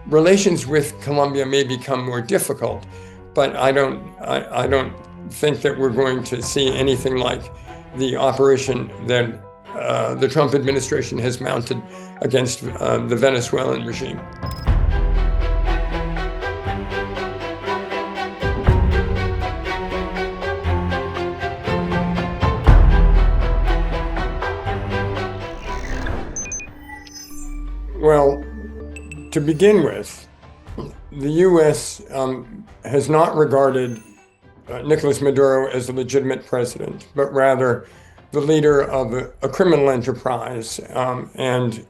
Relations with Colombia may become more difficult, but I don't think that we're going to see anything like the operation that the Trump administration has mounted against the Venezuelan regime. Well, to begin with, the U.S. Has not regarded Nicolas Maduro as a legitimate president, but rather the leader of a criminal enterprise, and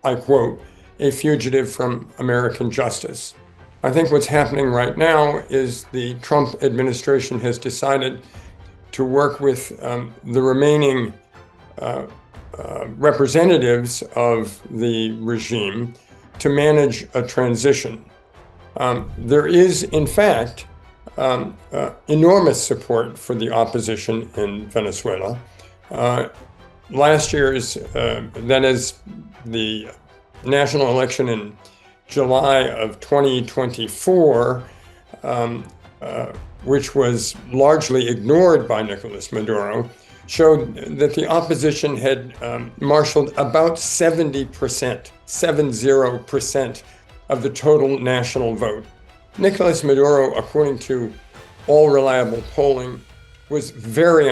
I quote, a fugitive from American justice. I think what's happening right now is the Trump administration has decided to work with the remaining representatives of the regime to manage a transition. There is, in fact, enormous support for the opposition in Venezuela. Last year's, that is the national election in July of 2024, which was largely ignored by Nicolas Maduro, showed that the opposition had marshaled about 70% of the total national vote. Nicolas Maduro, according to all reliable polling, was very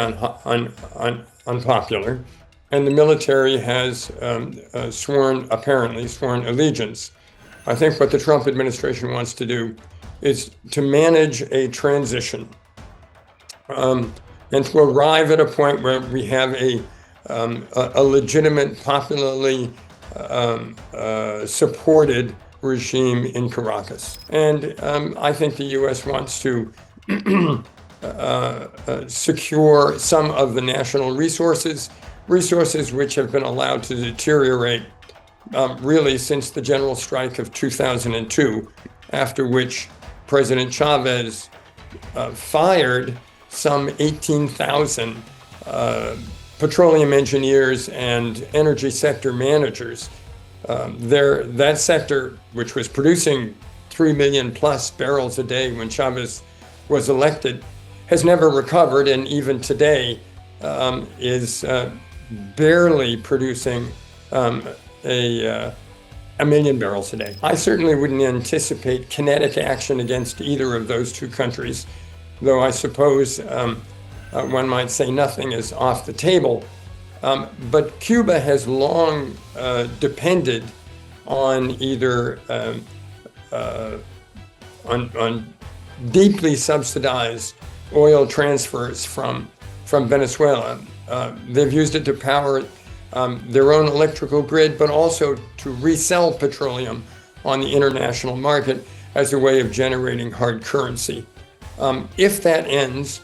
unpopular, and the military has apparently sworn allegiance. I think what the Trump administration wants to do is to manage a transition and to arrive at a point where we have a legitimate, popularly supported regime in Caracas. And I think the U.S. wants to secure some of the national resources which have been allowed to deteriorate really since the general strike of 2002, after which President Chavez fired some 18,000 petroleum engineers and energy sector managers. That sector, which was producing 3 million plus barrels a day when Chavez was elected, has never recovered, and even today is barely producing a million barrels a day. I certainly wouldn't anticipate kinetic action against either of those two countries, though I suppose one might say nothing is off the table. But Cuba has long depended on either on deeply subsidized oil transfers from Venezuela. They've used it to power their own electrical grid, but also to resell petroleum on the international market as a way of generating hard currency. If that ends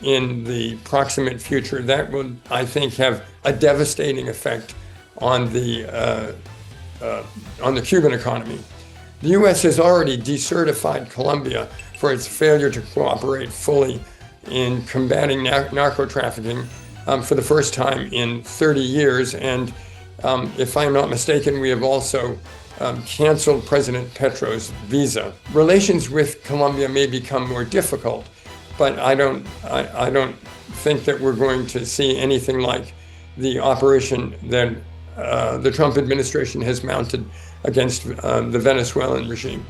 in the proximate future, that would, I think, have a devastating effect on the Cuban economy. The U.S. has already decertified Colombia for its failure to cooperate fully in combating narco-trafficking for the first time in 30 years. And if I'm not mistaken, we have also canceled President Petro's visa. Relations with Colombia may become more difficult, but I don't think that we're going to see anything like the operation that the Trump administration has mounted against the Venezuelan regime.